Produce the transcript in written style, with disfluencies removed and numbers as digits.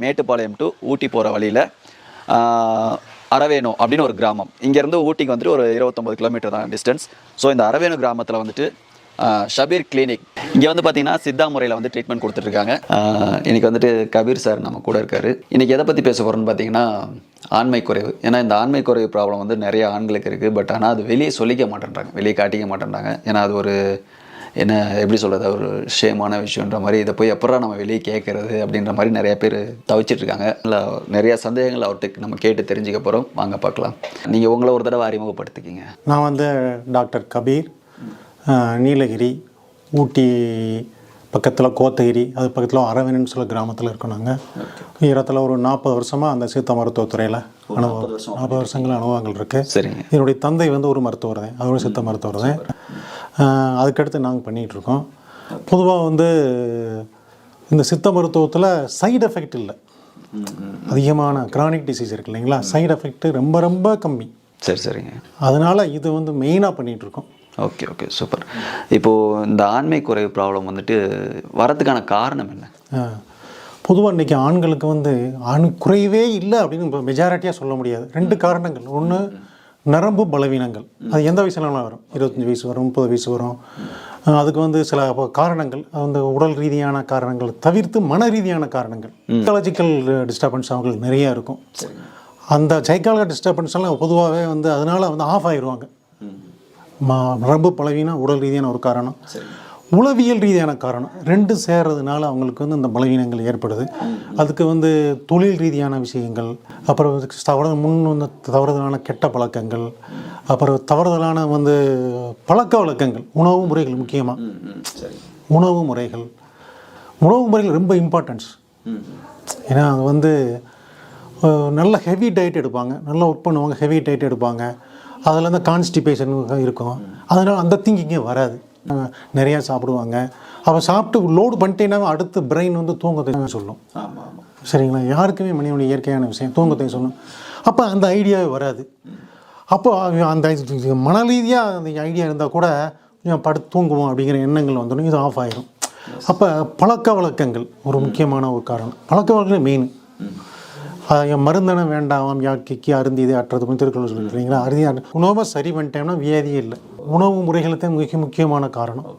Mettupalayam to ஊட்டி போகிற வழியில் அரவேணு அப்படின்னு ஒரு கிராமம். இங்கேருந்து ஊட்டிக்கு வந்துட்டு ஒரு 29 கிலோமீட்டர் தான் டிஸ்டன்ஸ். ஸோ இந்த அரவேணு கிராமத்தில் வந்துட்டு ஷபீர் கிளினிக், இங்கே வந்து பார்த்தீங்கன்னா சித்தா முறையில் வந்து ட்ரீட்மெண்ட் கொடுத்துட்ருக்காங்க. இன்றைக்கி வந்துட்டு கபீர் சார் நம்ம கூட இருக்கார். இன்றைக்கி எதை பற்றி பேச போகிறோன்னு பார்த்தீங்கன்னா ஆண்மை குறைவு. ஏன்னா இந்த ஆண்மை குறைவு ப்ராப்ளம் வந்து நிறைய ஆண்களுக்கு இருக்குது. பட் ஆனால் அது வெளியே சொல்லிக்க மாட்டேன்றாங்க, வெளியே காட்டிக்க மாட்டேன்றாங்க. ஏன்னா அது ஒரு என்ன எப்படி சொல்கிறது, ஒரு ஷேமான விஷயன்ற மாதிரி, இதை போய் எப்படா நம்ம வெளியே கேட்குறது அப்படின்ற மாதிரி நிறைய பேர் தவிச்சிட்ருக்காங்க. இல்லை நிறையா சந்தேகங்கள் அவர்கிட்ட நம்ம கேட்டு தெரிஞ்சுக்க போகிறோம். வாங்க பார்க்கலாம். நீங்கள் உங்களை ஒரு தடவை அறிமுகப்படுத்திக்கிங்க. நான் வந்து டாக்டர் கபீர், நீலகிரி ஊட்டி பக்கத்தில் கோத்தகிரி, அது பக்கத்தில் அரவேணுன்னு சொல்ல கிராமத்தில் இருக்கோம். நாங்கள் ஈரத்தில் ஒரு 40 வருஷமாக அந்த சித்த மருத்துவத்துறையில் 40 வருஷங்கள் அனுபவங்கள் இருக்குது. சரிங்க. என்னுடைய தந்தை வந்து ஒரு மருத்துவர் தான், அதோட சித்த மருத்துவர் தான். அதுக்கடுத்து நாங்கள் பண்ணிகிட்ருக்கோம். பொதுவாக வந்து இந்த சித்த மருத்துவத்தில் சைடு எஃபெக்ட் இல்லை, அதிகமான கிரானிக் டிசீஸ் இருக்குது இல்லைங்களா, சைடு எஃபெக்ட் ரொம்ப ரொம்ப கம்மி. சரி சரிங்க. அதனால் இது வந்து மெயினாக பண்ணிகிட்ருக்கோம். Okay okay, super. இப்போது இந்த ஆண்மை குறைவு ப்ராப்ளம் வந்துட்டு வரதுக்கான காரணம் என்ன? பொதுவாக இன்றைக்கி ஆண்களுக்கு வந்து ஆண் குறைவே இல்லை அப்படின்னு இப்போ மெஜாரிட்டியாக சொல்ல முடியாது. 2 காரணங்கள். ஒன்று நரம்பு பலவீனங்கள், அது எந்த வயசுலாம் வரும், 25 வயசு வரும், 30 வயசு வரும். அதுக்கு வந்து சில காரணங்கள், அந்த உடல் ரீதியான காரணங்கள் தவிர்த்து மன ரீதியான காரணங்கள், சைக்காலஜிக்கல் டிஸ்டர்பன்ஸ் அவங்களுக்கு நிறையா இருக்கும். அந்த சைக்காலஜிக்கல் டிஸ்டர்பன்ஸ் எல்லாம் பொதுவாகவே வந்து அதனால் வந்து ஆஃப் ஆயிடுவாங்க. நரம்பு பலவீனம் உடல் ரீதியான ஒரு காரணம், உளவியல் ரீதியான காரணம், 2 சேர்றதுனால அவங்களுக்கு வந்து இந்த பலவீனங்கள் ஏற்படுது. அதுக்கு வந்து தொழில் ரீதியான விஷயங்கள், அப்புறம் வந்து தவறுதலான கெட்ட பழக்கங்கள், அப்புறம் தவறுதலான வந்து பழக்க வழக்கங்கள், உணவு முறைகள். முக்கியமாக உணவு முறைகள் ரொம்ப இம்பார்ட்டன்ஸ். ஏன்னா அது வந்து நல்ல ஹெவி டயட் எடுப்பாங்க, நல்லா ஒர்க் பண்ணுவாங்க, ஹெவி டயட் எடுப்பாங்க, அதில் வந்து கான்ஸ்டிபேஷன் இருக்கும். அதனால் அந்த திங்கிங்கே வராது. நிறையா சாப்பிடுவாங்க. அவள் சாப்பிட்டு லோடு பண்ணிட்டேன்னா அடுத்து பிரெயின் வந்து தூங்கத்தை சொல்லும். சரிங்களா, யாருக்குமே மனிதனுடைய இயற்கையான விஷயம் தூங்கத்தை சொல்லும். அப்போ அந்த ஐடியாவே வராது. அப்போ அந்த மன ரீதியாக அந்த ஐடியா இருந்தால் கூட கொஞ்சம் படுத்து தூங்குவோம் அப்படிங்கிற எண்ணங்கள் வந்துடும், இது ஆஃப் ஆகிடும். அப்போ பழக்க வழக்கங்கள் ஒரு முக்கியமான ஒரு காரணம். பழக்க வழக்கங்கள் மெயின். என் மருந்தன வேண்டாம் யாக்கைக்கு அருந்தி இது அற்றது திருக்குறள் சொல்லிட்டு இல்லைங்களா, அருந்தி உணவை சரி பண்ணிட்டோம்னா வியாதியே இல்லை. உணவு முறைகளுக்கு முக்கியமான காரணம்.